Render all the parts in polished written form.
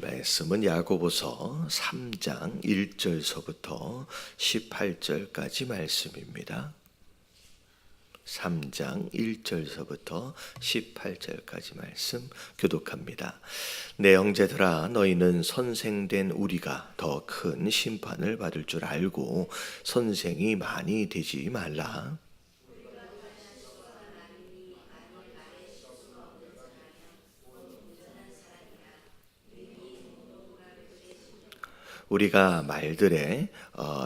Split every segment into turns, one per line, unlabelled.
말씀은 야고보서 3장 1절서부터 18절까지 말씀입니다. 3장 1절서부터 18절까지 말씀 교독합니다. 내 형제들아, 너희는 선생된 우리가 더 큰 심판을 받을 줄 알고 선생이 많이 되지 말라. 우리가 말들의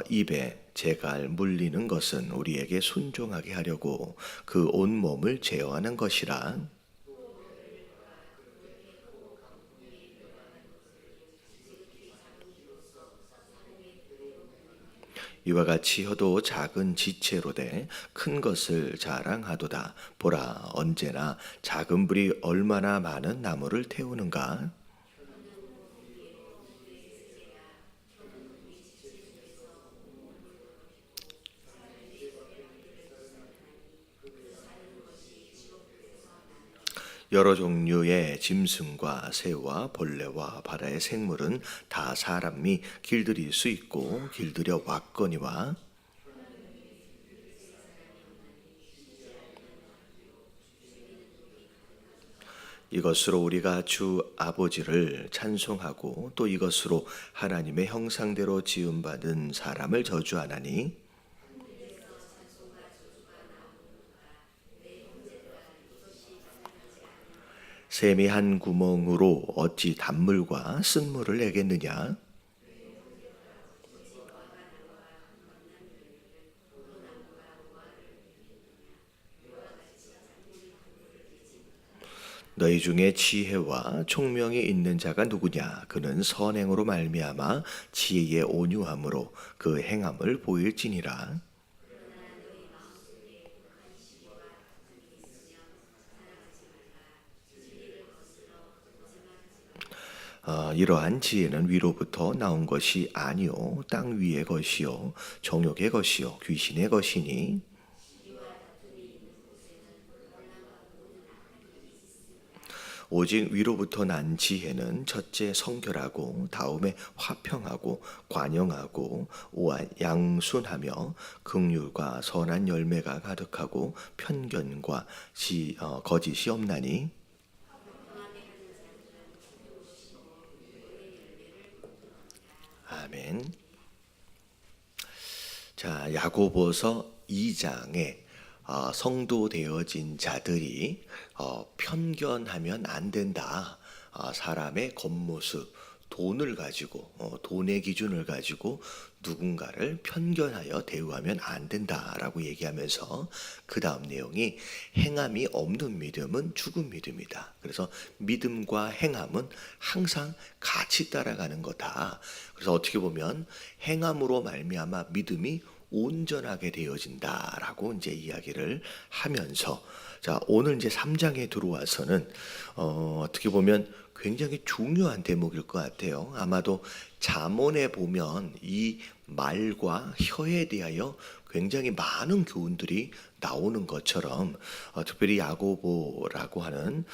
입에 재갈 물리는 것은 우리에게 순종하게 하려고 그 온몸을 제어하는 것이라. 이와 같이 혀도 작은 지체로되 큰 것을 자랑하도다. 보라, 언제나 작은 불이 얼마나 많은 나무를 태우는가. 여러 종류의 짐승과 새와 벌레와 바다의 생물은 다 사람이 길들일 수 있고 길들여 왔거니와, 이것으로 우리가 주 아버지를 찬송하고 또 이것으로 하나님의 형상대로 지음받은 사람을 저주하나니, 샘이 한 구멍으로 어찌 단물과 쓴물을 내겠느냐. 너희 중에 지혜와 총명이 있는 자가 누구냐. 그는 선행으로 말미암아 지혜의 온유함으로 그 행함을 보일지니라. 이러한 지혜는 위로부터 나온 것이 아니요 땅 위의 것이요 정욕의 것이요 귀신의 것이니, 오직 위로부터 난 지혜는 첫째 성결하고 다음에 화평하고 관영하고 양순하며 긍휼과 선한 열매가 가득하고 편견과 거짓이 없나니. 아멘. 자, 야고보서 2장에 성도 되어진 자들이 편견하면 안 된다. 사람의 겉모습, 돈을 가지고 돈의 기준을 가지고 누군가를 편견하여 대우하면 안 된다라고 얘기하면서 그 다음 내용이 행함이 없는 믿음은 죽은 믿음이다. 그래서 믿음과 행함은 항상 같이 따라가는 거다. 그래서 어떻게 보면 행함으로 말미암아 믿음이 온전하게 되어진다라고 이제 이야기를 하면서, 자, 오늘 이제 3장에 들어와서는 어떻게 보면 굉장히 중요한 대목일 것 같아요. 아마도 잠언에 보면 이 말과 혀에 대하여 굉장히 많은 교훈들이 나오는 것처럼 특별히 야고보라고 하는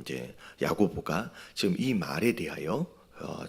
이제 야고보가 지금 이 말에 대하여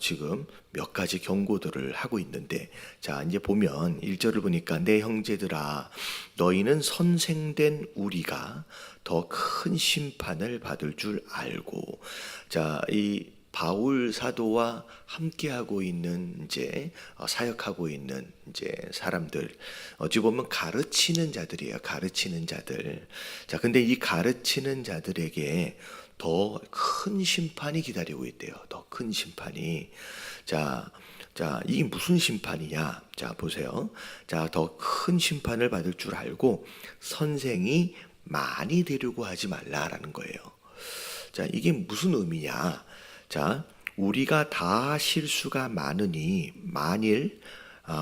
지금 몇 가지 경고들을 하고 있는데, 자, 이제 보면 1절을 보니까 내 형제들아, 너희는 선생된 우리가 더 큰 심판을 받을 줄 알고. 자, 이 바울 사도와 함께하고 있는 이제 사역하고 있는 이제 사람들, 어찌 보면 가르치는 자들이에요. 가르치는 자들. 자, 근데 이 가르치는 자들에게 더 큰 심판이 기다리고 있대요. 더 큰 심판이. 자, 이게 무슨 심판이냐? 자, 보세요. 자, 더 큰 심판을 받을 줄 알고 선생이 많이 되려고 하지 말라라는 거예요. 자, 이게 무슨 의미냐? 자, 우리가 다 실수가 많으니 만일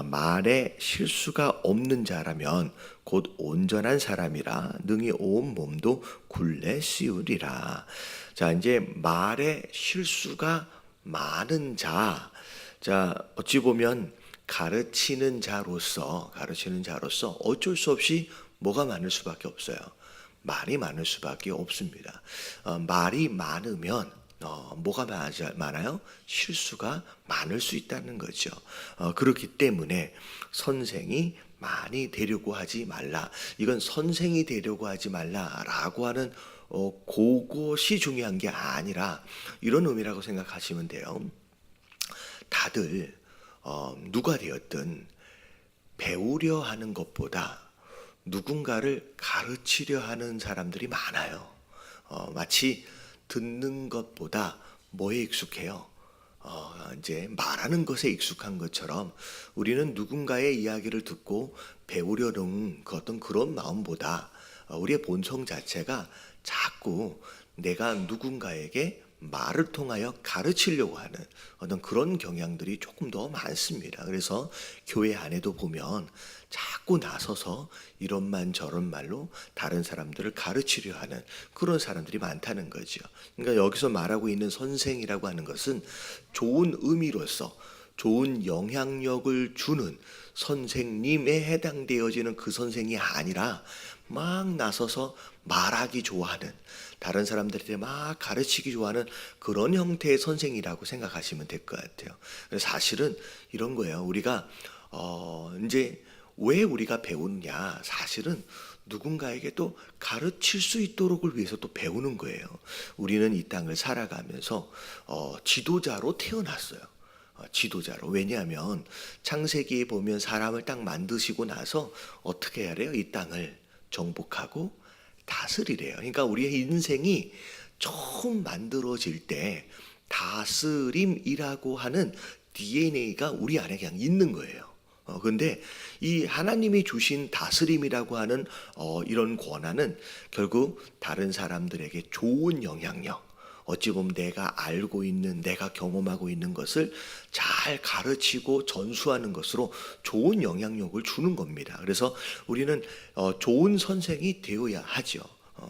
말에 실수가 없는 자라면 곧 온전한 사람이라 능히 온 몸도 굴레 씌우리라. 자, 이제 말에 실수가 많은 자. 자, 어찌 보면 가르치는 자로서 어쩔 수 없이 뭐가 많을 수밖에 없어요. 말이 많을 수밖에 없습니다. 말이 많으면 뭐가 많아요? 실수가 많을 수 있다는 거죠. 그렇기 때문에 선생이 많이 되려고 하지 말라. 이건 선생이 되려고 하지 말라라고 하는 그것이 중요한 게 아니라 이런 의미라고 생각하시면 돼요. 다들 누가 되었든 배우려 하는 것보다 누군가를 가르치려 하는 사람들이 많아요. 마치 듣는 것보다 뭐에 익숙해요? 이제 말하는 것에 익숙한 것처럼 우리는 누군가의 이야기를 듣고 배우려는 그 어떤 그런 마음보다 우리의 본성 자체가 자꾸 내가 누군가에게 말을 통하여 가르치려고 하는 어떤 그런 경향들이 조금 더 많습니다. 그래서 교회 안에도 보면 자꾸 나서서 이런 말 저런 말로 다른 사람들을 가르치려 하는 그런 사람들이 많다는 거죠. 그러니까 여기서 말하고 있는 선생이라고 하는 것은 좋은 의미로서 좋은 영향력을 주는 선생님에 해당되어지는 그 선생이 아니라 막 나서서 말하기 좋아하는, 다른 사람들한테 막 가르치기 좋아하는 그런 형태의 선생이라고 생각하시면 될 것 같아요. 사실은 이런 거예요. 우리가 이제 왜 우리가 배우느냐? 사실은 누군가에게 또 가르칠 수 있도록을 위해서 또 배우는 거예요. 우리는 이 땅을 살아가면서 지도자로 태어났어요. 지도자로. 왜냐하면 창세기에 보면 사람을 딱 만드시고 나서 어떻게 해야 돼요? 이 땅을 정복하고 다스리래요. 그러니까 우리의 인생이 처음 만들어질 때 다스림이라고 하는 DNA가 우리 안에 그냥 있는 거예요. 근데 이 하나님이 주신 다스림이라고 하는 이런 권한은 결국 다른 사람들에게 좋은 영향력, 어찌 보면 내가 알고 있는, 내가 경험하고 있는 것을 잘 가르치고 전수하는 것으로 좋은 영향력을 주는 겁니다. 그래서 우리는 좋은 선생이 되어야 하죠.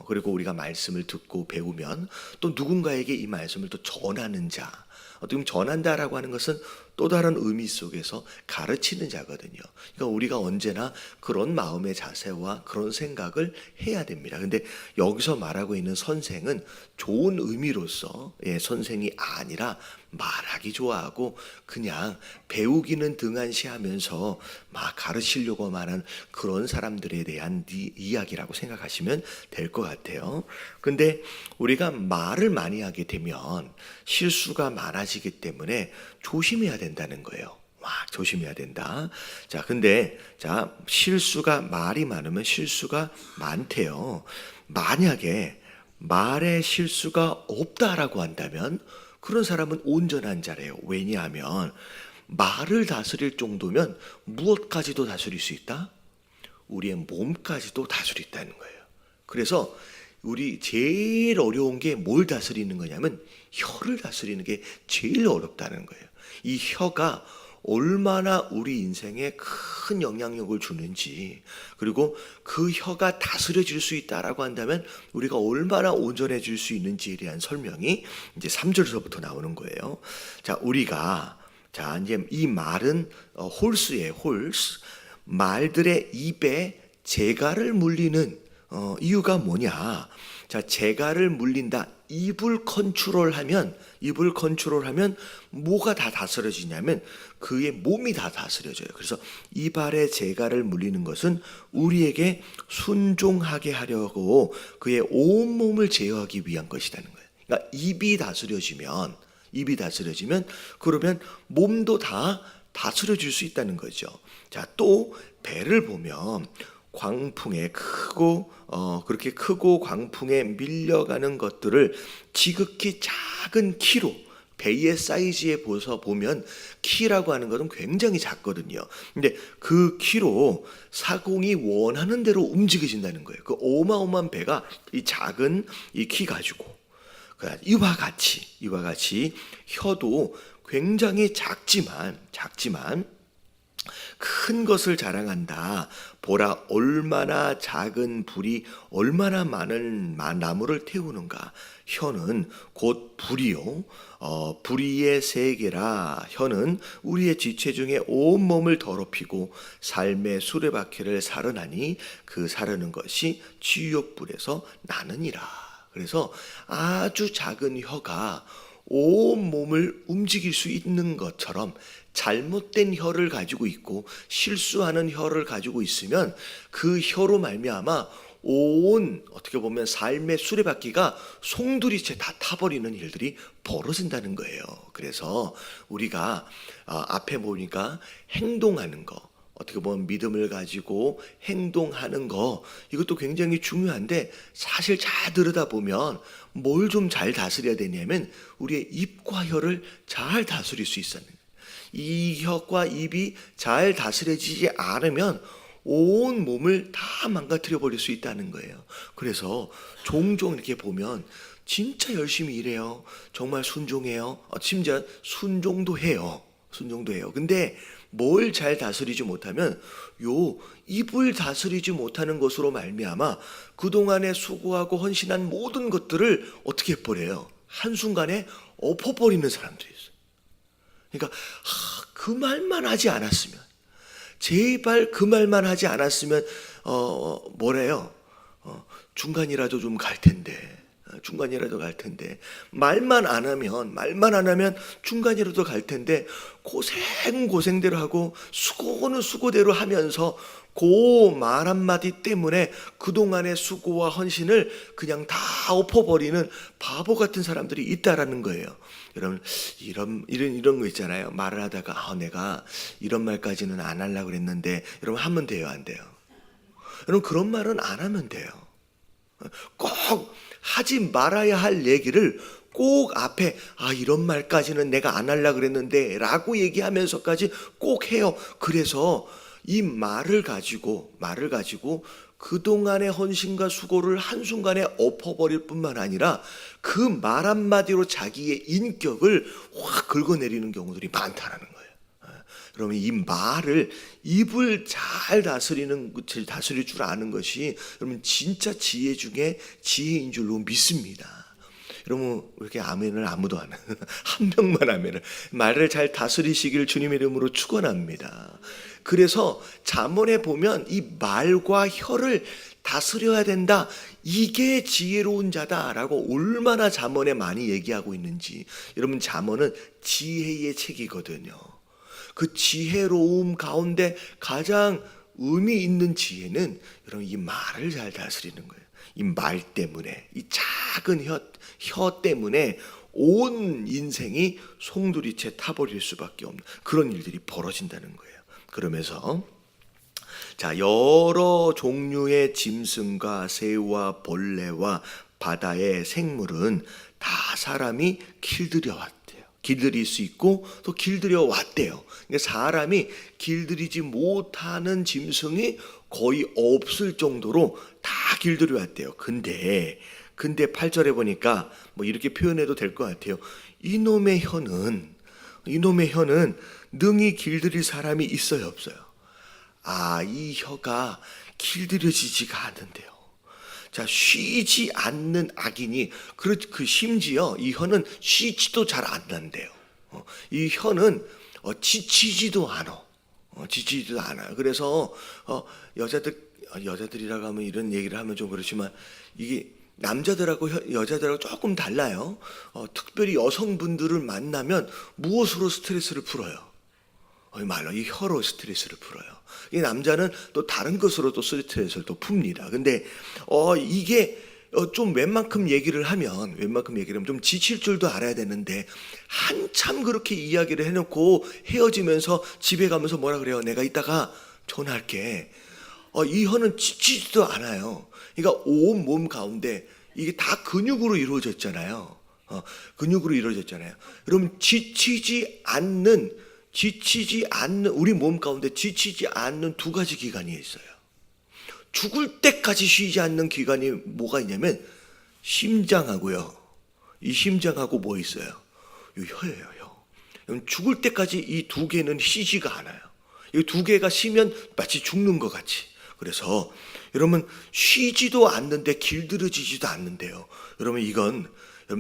그리고 우리가 말씀을 듣고 배우면 또 누군가에게 이 말씀을 또 전하는 자, 어떻게 보면 전한다라고 하는 것은 또 다른 의미 속에서 가르치는 자거든요. 그러니까 우리가 언제나 그런 마음의 자세와 그런 생각을 해야 됩니다. 근데 여기서 말하고 있는 선생은 좋은 의미로서 선생이 아니라 말하기 좋아하고 그냥 배우기는 등한시하면서 막 가르치려고만 하는 그런 사람들에 대한 이야기라고 생각하시면 될 것 같아요. 근데 우리가 말을 많이 하게 되면 실수가 많아지기 때문에 조심해야 된다는 거예요. 막 조심해야 된다. 자, 근데 실수가 말이 많으면 실수가 많대요. 만약에 말에 실수가 없다라고 한다면 그런 사람은 온전한 자래요. 왜냐하면 말을 다스릴 정도면 무엇까지도 다스릴 수 있다? 우리의 몸까지도 다스릴 수 있다는 거예요. 그래서 우리 제일 어려운 게 뭘 다스리는 거냐면 혀를 다스리는 게 제일 어렵다는 거예요. 이 혀가 얼마나 우리 인생에 큰 영향력을 주는지, 그리고 그 혀가 다스려질 수 있다라고 한다면 우리가 얼마나 온전해질 수 있는지에 대한 설명이 이제 3절에서부터 나오는 거예요. 이제 이 말은 홀수예요. 홀수. 말들의 입에 재갈을 물리는 이유가 뭐냐? 재갈을 물린다. 입을 컨트롤하면 뭐가 다 다스려지냐면 그의 몸이 다 다스려져요. 그래서 입안에 재갈을 물리는 것은 우리에게 순종하게 하려고 그의 온 몸을 제어하기 위한 것이라는 거예요. 그러니까 입이 다스려지면 그러면 몸도 다 다스려질 수 있다는 거죠. 또 배를 보면 그렇게 크고 광풍에 밀려가는 것들을 지극히 작은 키로, 배의 사이즈에 보면 키라고 하는 것은 굉장히 작거든요. 근데 그 키로 사공이 원하는 대로 움직여진다는 거예요. 그 어마어마한 배가 이 작은 이 키 가지고, 이와 같이 혀도 굉장히 작지만 큰 것을 자랑한다. 보라, 얼마나 작은 불이 얼마나 많은 나무를 태우는가. 혀는 곧 불이요, 불의의 세계라. 혀는 우리의 지체 중에 온 몸을 더럽히고 삶의 수레바퀴를 사르나니 그 사르는 것이 지옥불에서 나느니라. 그래서 아주 작은 혀가 온 몸을 움직일 수 있는 것처럼 잘못된 혀를 가지고 있고 실수하는 혀를 가지고 있으면 그 혀로 말미암아 온 어떻게 보면 삶의 수레바퀴가 송두리째 다 타버리는 일들이 벌어진다는 거예요. 그래서 우리가 앞에 보니까 행동하는 거, 어떻게 보면 믿음을 가지고 행동하는 거, 이것도 굉장히 중요한데 사실 잘 들여다보면 뭘 좀 잘 다스려야 되냐면 우리의 입과 혀를 잘 다스릴 수 있었는 거예요. 이 혀과 입이 잘 다스려지지 않으면 온 몸을 다 망가뜨려 버릴 수 있다는 거예요. 그래서 종종 이렇게 보면 진짜 열심히 일해요. 정말 순종해요. 심지어 순종도 해요. 근데 뭘 잘 다스리지 못하면 요 입을 다스리지 못하는 것으로 말미암아 그동안에 수고하고 헌신한 모든 것들을 어떻게 해버려요? 한순간에 엎어버리는 사람들이 있어요. 그러니까 그 말만 하지 않았으면, 제발 그 말만 하지 않았으면 뭐래요? 중간이라도 좀 갈 텐데. 중간이라도 갈 텐데 말만 안 하면 중간이라도 갈 텐데 고생대로 하고 수고는 수고대로 하면서 그 말 한마디 때문에 그동안의 수고와 헌신을 그냥 다 엎어버리는 바보 같은 사람들이 있다라는 거예요. 여러분 이런 거 있잖아요. 말을 하다가 내가 이런 말까지는 안 하려고 그랬는데 여러분 하면 돼요, 안 돼요? 여러분 그런 말은 안 하면 돼요. 꼭 하지 말아야 할 얘기를 꼭 앞에 이런 말까지는 내가 안 하려고 그랬는데 라고 얘기하면서까지 꼭 해요. 그래서 이 말을 가지고 그동안의 헌신과 수고를 한순간에 엎어버릴 뿐만 아니라 그 말 한마디로 자기의 인격을 확 긁어내리는 경우들이 많다는 거예요. 그러면 이 말을, 입을 잘 다스릴 줄 아는 것이 여러분 진짜 지혜 중에 지혜인 줄로 믿습니다. 여러분 왜 이렇게 아멘을 아무도 안 하는 한 명만 아멘을, 말을 잘 다스리시길 주님의 이름으로 축원합니다. 그래서 잠언에 보면 이 말과 혀를 다스려야 된다, 이게 지혜로운 자다라고 얼마나 잠언에 많이 얘기하고 있는지. 여러분 잠언은 지혜의 책이거든요. 그 지혜로움 가운데 가장 의미 있는 지혜는 여러분 이 말을 잘 다스리는 거예요. 이 말 때문에, 이 작은 혀 때문에 온 인생이 송두리째 타버릴 수밖에 없는 그런 일들이 벌어진다는 거예요. 그러면서 여러 종류의 짐승과 새와 벌레와 바다의 생물은 다 사람이 길들일 수 있고 또 길들여 왔대요. 그러니까 사람이 길들이지 못하는 짐승이 거의 없을 정도로 다 길들여 왔대요. 근데 8절에 보니까 이렇게 표현해도 될 것 같아요. 이놈의 혀는 능히 길들일 사람이 있어요, 없어요? 이 혀가 길들여지지가 않는데요. 쉬지 않는 악인이, 심지어 이 혀는 쉬지도 잘 안 난대요. 이 혀는 지치지도 않아. 그래서 여자들이라고 하면 이런 얘기를 하면 좀 그렇지만 이게 남자들하고 여자들하고 조금 달라요. 특별히 여성분들을 만나면 무엇으로 스트레스를 풀어요? 말로 이 혀로 스트레스를 풀어요. 이 남자는 또 다른 것으로 또 스트레스를 또 풉니다. 근데 이게 좀 웬만큼 얘기를 하면 좀 지칠 줄도 알아야 되는데 한참 그렇게 이야기를 해놓고 헤어지면서 집에 가면서 뭐라 그래요? 내가 이따가 전화할게. 이 혀는 지치지도 않아요. 그러니까 온 몸 가운데 이게 다 근육으로 이루어졌잖아요. 여러분 지치지 않는 우리 몸 가운데 지치지 않는 두 가지 기관이 있어요. 죽을 때까지 쉬지 않는 기관이 뭐가 있냐면 심장하고요. 이 심장하고 뭐 있어요? 이 혀예요, 혀. 죽을 때까지 이 두 개는 쉬지가 않아요. 이 두 개가 쉬면 마치 죽는 것 같이. 그래서 여러분 쉬지도 않는데 길들여지지도 않는데요. 여러분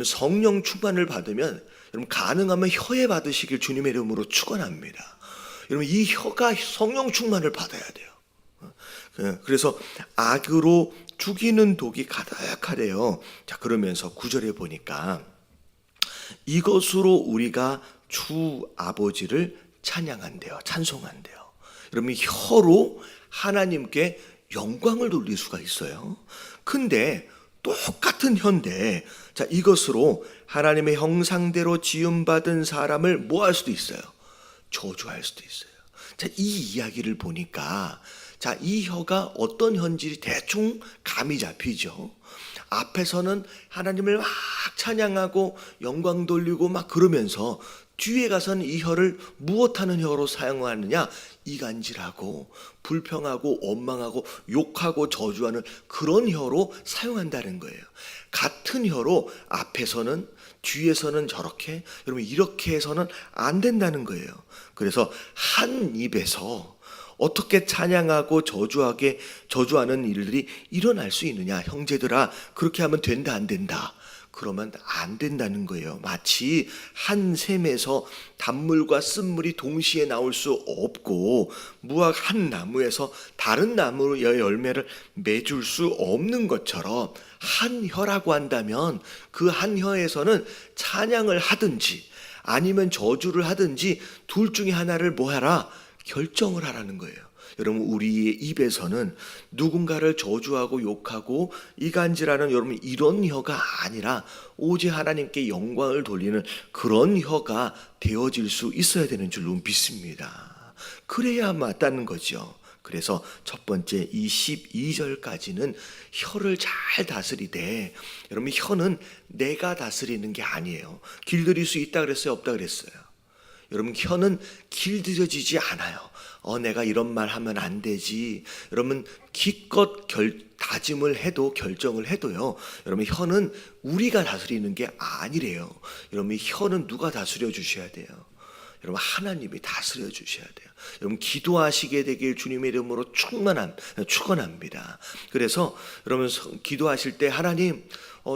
성령 충만을 받으면 여러분 가능하면 혀에 받으시길 주님의 이름으로 축원합니다. 여러분 이 혀가 성령 충만을 받아야 돼요. 그래서 악으로 죽이는 독이 가득하대요. 그러면서 9절에 보니까 이것으로 우리가 주 아버지를 찬양한대요. 찬송한대요. 여러분, 혀로 하나님께 영광을 돌릴 수가 있어요. 근데 똑같은 혀인데, 자, 이것으로 하나님의 형상대로 지음받은 사람을 뭐 할 수도 있어요? 저주할 수도 있어요. 자, 이 이야기를 보니까, 자, 이 혀가 어떤 혀인지 대충 감이 잡히죠. 앞에서는 하나님을 막 찬양하고 영광 돌리고 막 그러면서 뒤에 가서는 이 혀를 무엇하는 혀로 사용하느냐? 이간질하고 불평하고 원망하고 욕하고 저주하는 그런 혀로 사용한다는 거예요. 같은 혀로 앞에서는 뒤에서는 저렇게, 여러분, 이렇게 해서는 안 된다는 거예요. 그래서 한 입에서 어떻게 찬양하고 저주하는 일들이 일어날 수 있느냐? 형제들아, 그렇게 하면 된다 안 된다? 그러면 안 된다는 거예요. 마치 한 샘에서 단물과 쓴물이 동시에 나올 수 없고, 무화과 한 나무에서 다른 나무의 열매를 맺을 수 없는 것처럼, 한 혀라고 한다면 그 한 혀에서는 찬양을 하든지 아니면 저주를 하든지 둘 중에 하나를 뭐 하라? 결정을 하라는 거예요. 여러분, 우리의 입에서는 누군가를 저주하고 욕하고 이간질하는, 여러분, 이런 혀가 아니라 오직 하나님께 영광을 돌리는 그런 혀가 되어질 수 있어야 되는 줄로 믿습니다. 그래야 맞다는 거죠. 그래서 첫 번째 이 12절까지는 혀를 잘 다스리되, 여러분, 혀는 내가 다스리는 게 아니에요. 길들일 수 있다 그랬어요? 없다 그랬어요? 여러분, 혀는 길들여지지 않아요. 내가 이런 말 하면 안 되지. 여러분, 기껏 다짐을 해도, 결정을 해도요, 여러분, 혀는 우리가 다스리는 게 아니래요. 여러분, 혀는 누가 다스려 주셔야 돼요? 여러분, 하나님이 다스려 주셔야 돼요. 여러분, 기도하시게 되길 주님의 이름으로 축원합니다. 그래서 여러분, 기도하실 때 하나님,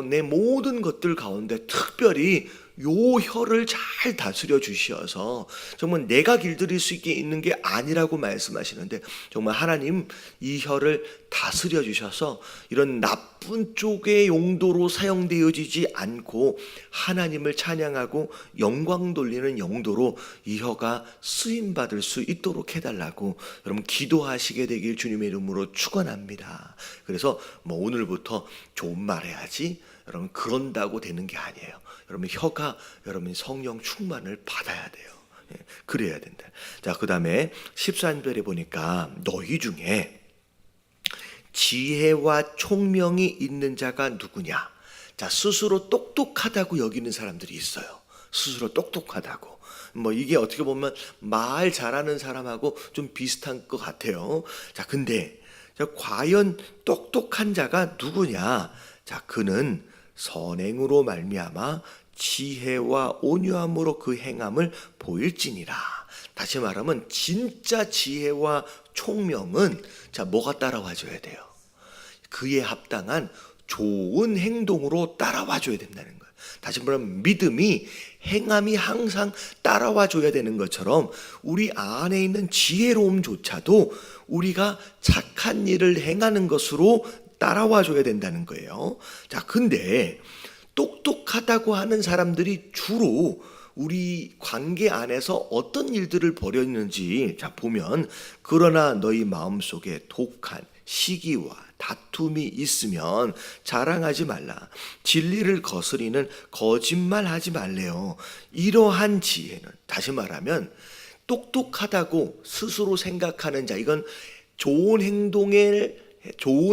내 모든 것들 가운데 특별히 요 혀를 잘 다스려 주셔서 정말 내가 길들일 수 있게 있는 게 아니라고 말씀하시는데, 정말 하나님 이 혀를 다스려 주셔서 이런 나쁜 쪽의 용도로 사용되어지지 않고 하나님을 찬양하고 영광 돌리는 용도로 이 혀가 쓰임 받을 수 있도록 해달라고 여러분 기도하시게 되길 주님의 이름으로 축원합니다. 그래서 오늘부터 좋은 말 해야지, 여러분, 그런다고 되는 게 아니에요. 여러분, 혀가 여러분 성령 충만을 받아야 돼요. 그래야 된다. 자, 그 다음에 13절에 보니까 너희 중에 지혜와 총명이 있는 자가 누구냐? 자, 스스로 똑똑하다고 여기는 사람들이 있어요. 스스로 똑똑하다고. 이게 어떻게 보면 말 잘하는 사람하고 좀 비슷한 것 같아요. 자, 근데 과연 똑똑한 자가 누구냐? 자, 그는 선행으로 말미암아 지혜와 온유함으로 그 행함을 보일지니라. 다시 말하면 진짜 지혜와 총명은 자, 뭐가 따라와 줘야 돼요? 그에 합당한 좋은 행동으로 따라와 줘야 된다는 거예요. 다시 말하면 믿음이 행함이 항상 따라와 줘야 되는 것처럼 우리 안에 있는 지혜로움조차도 우리가 착한 일을 행하는 것으로 따라와 줘야 된다는 거예요. 자, 근데 똑똑하다고 하는 사람들이 주로 우리 관계 안에서 어떤 일들을 벌였는지 자 보면, 그러나 너희 마음속에 독한 시기와 다툼이 있으면 자랑하지 말라. 진리를 거스리는 거짓말하지 말래요. 이러한 지혜는, 다시 말하면 똑똑하다고 스스로 생각하는 자, 이건 좋은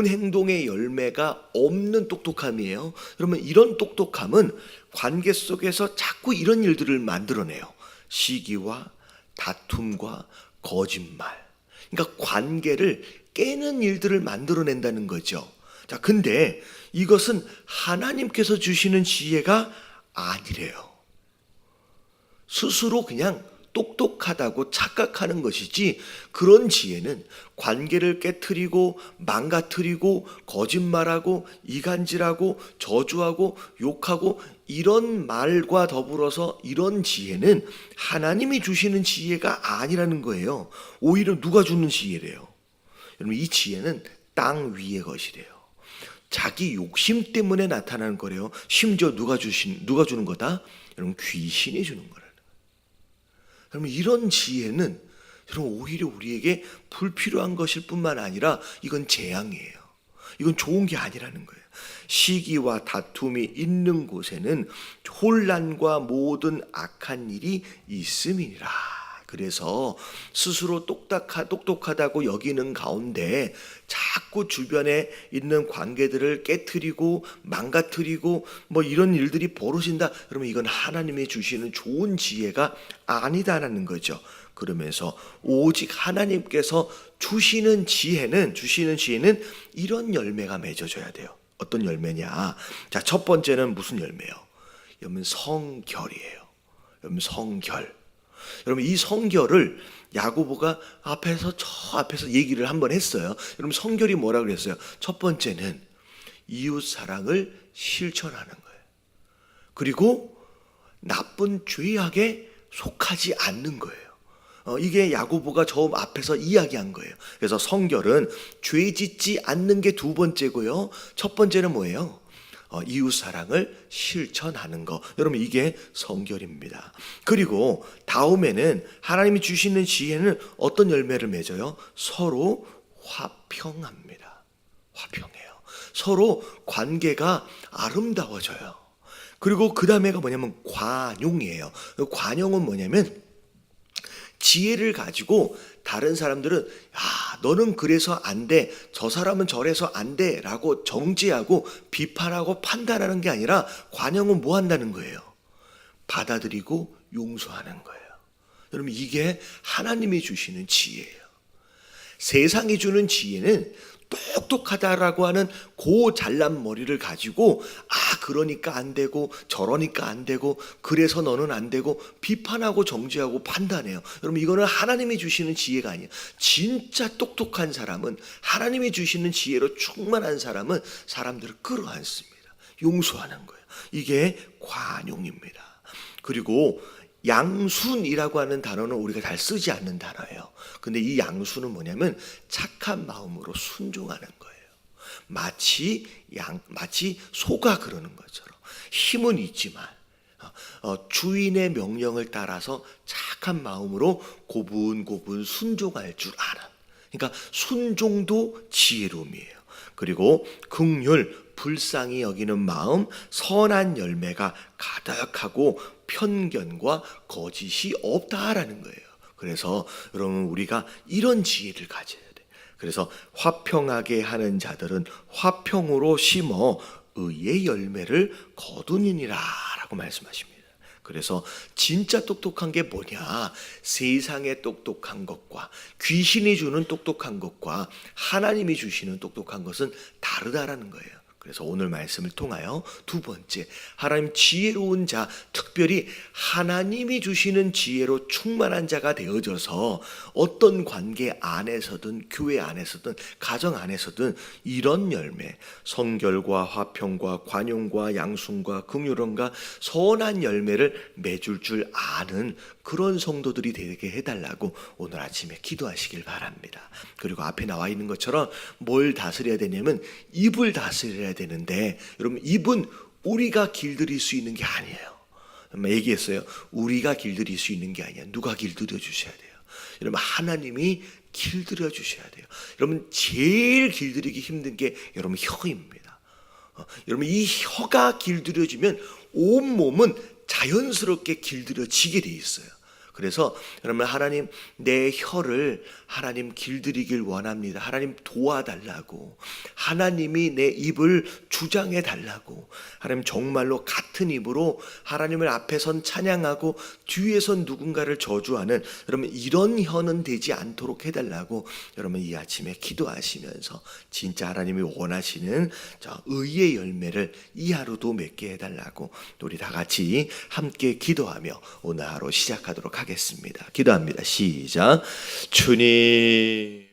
행동의 열매가 없는 똑똑함이에요. 그러면 이런 똑똑함은 관계 속에서 자꾸 이런 일들을 만들어내요. 시기와 다툼과 거짓말. 그러니까 관계를 깨는 일들을 만들어낸다는 거죠. 자, 근데 이것은 하나님께서 주시는 지혜가 아니래요. 스스로 그냥 똑똑하다고 착각하는 것이지, 그런 지혜는 관계를 깨트리고 망가뜨리고 거짓말하고 이간질하고 저주하고 욕하고 이런 말과 더불어서 이런 지혜는 하나님이 주시는 지혜가 아니라는 거예요. 오히려 누가 주는 지혜래요? 여러분, 이 지혜는 땅 위의 것이래요. 자기 욕심 때문에 나타나는 거래요. 심지어 누가 주는 거다? 여러분, 귀신이 주는 거라는 거예요. 여러분, 이런 지혜는 여러분 오히려 우리에게 불필요한 것일 뿐만 아니라 이건 재앙이에요. 이건 좋은 게 아니라는 거예요. 시기와 다툼이 있는 곳에는 혼란과 모든 악한 일이 있음이니라. 그래서 스스로 똑똑하다고 여기는 가운데 자꾸 주변에 있는 관계들을 깨트리고 망가뜨리고 뭐 이런 일들이 벌어진다. 그러면 이건 하나님이 주시는 좋은 지혜가 아니다라는 거죠. 그러면서 오직 하나님께서 주시는 지혜는 이런 열매가 맺어져야 돼요. 어떤 열매냐? 자, 첫 번째는 무슨 열매요? 여러분, 성결이에요. 여러분, 성결. 여러분, 이 성결을 야고보가 저 앞에서 얘기를 한번 했어요. 여러분, 성결이 뭐라 그랬어요? 첫 번째는 이웃 사랑을 실천하는 거예요. 그리고 나쁜 죄악에 속하지 않는 거예요. 이게 야고보가 저 앞에서 이야기한 거예요. 그래서 성결은 죄 짓지 않는 게 두 번째고요. 첫 번째는 뭐예요? 이웃 사랑을 실천하는 거. 여러분, 이게 성결입니다. 그리고 다음에는 하나님이 주시는 지혜는 어떤 열매를 맺어요? 서로 화평합니다. 화평해요. 서로 관계가 아름다워져요. 그리고 그 다음에가 뭐냐면 관용이에요. 관용은 뭐냐면 지혜를 가지고 다른 사람들은 너는 그래서 안 돼, 저 사람은 저래서 안 돼 라고 정죄하고 비판하고 판단하는 게 아니라 관용은 뭐 한다는 거예요? 받아들이고 용서하는 거예요. 여러분, 이게 하나님이 주시는 지혜예요. 세상이 주는 지혜는 똑똑하다라고 하는 그 잘난 머리를 가지고 그러니까 안 되고 저러니까 안 되고 그래서 너는 안 되고 비판하고 정죄하고 판단해요. 여러분, 이거는 하나님이 주시는 지혜가 아니에요. 진짜 똑똑한 사람은, 하나님이 주시는 지혜로 충만한 사람은 사람들을 끌어안습니다. 용서하는 거예요. 이게 관용입니다. 그리고 양순이라고 하는 단어는 우리가 잘 쓰지 않는 단어예요. 근데 이 양순은 뭐냐면 착한 마음으로 순종하는 거예요. 마치 소가 그러는 것처럼 힘은 있지만 주인의 명령을 따라서 착한 마음으로 고분고분 순종할 줄 아는, 그러니까 순종도 지혜로움이에요. 그리고 긍휼, 불쌍히 여기는 마음, 선한 열매가 가득하고 편견과 거짓이 없다라는 거예요. 그래서 여러분, 우리가 이런 지혜를 가져야 돼. 그래서 화평하게 하는 자들은 화평으로 심어 의의 열매를 거두니라 라고 말씀하십니다. 그래서 진짜 똑똑한 게 뭐냐? 세상의 똑똑한 것과 귀신이 주는 똑똑한 것과 하나님이 주시는 똑똑한 것은 다르다라는 거예요. 그래서 오늘 말씀을 통하여 두 번째, 하나님 지혜로운 자, 특별히 하나님이 주시는 지혜로 충만한 자가 되어져서 어떤 관계 안에서든 교회 안에서든 가정 안에서든 이런 열매, 성결과 화평과 관용과 양순과 긍휼함과 선한 열매를 맺을 줄 아는 그런 성도들이 되게 해달라고 오늘 아침에 기도하시길 바랍니다. 그리고 앞에 나와 있는 것처럼 뭘 다스려야 되냐면 입을 다스려야 되는데, 여러분, 입은 우리가 길들일 수 있는 게 아니에요. 얘기했어요. 우리가 길들일 수 있는 게 아니야. 누가 길들여 주셔야 돼요? 여러분, 하나님이 길들여 주셔야 돼요. 여러분, 제일 길들이기 힘든 게 여러분 혀입니다. 여러분, 이 혀가 길들여지면 온 몸은 자연스럽게 길들여지게 돼 있어요. 그래서 여러분, 하나님, 내 혀를 하나님 길들이길 원합니다. 하나님 도와달라고, 하나님이 내 입을 주장해 달라고, 하나님 정말로 같은 입으로 하나님을 앞에선 찬양하고 뒤에선 누군가를 저주하는 여러분 이런 혀는 되지 않도록 해달라고 여러분 이 아침에 기도하시면서 진짜 하나님이 원하시는 의의 열매를 이 하루도 맺게 해달라고 우리 다 같이 함께 기도하며 오늘 하루 시작하도록 하겠습니다. 기도합니다. 시작. 주님,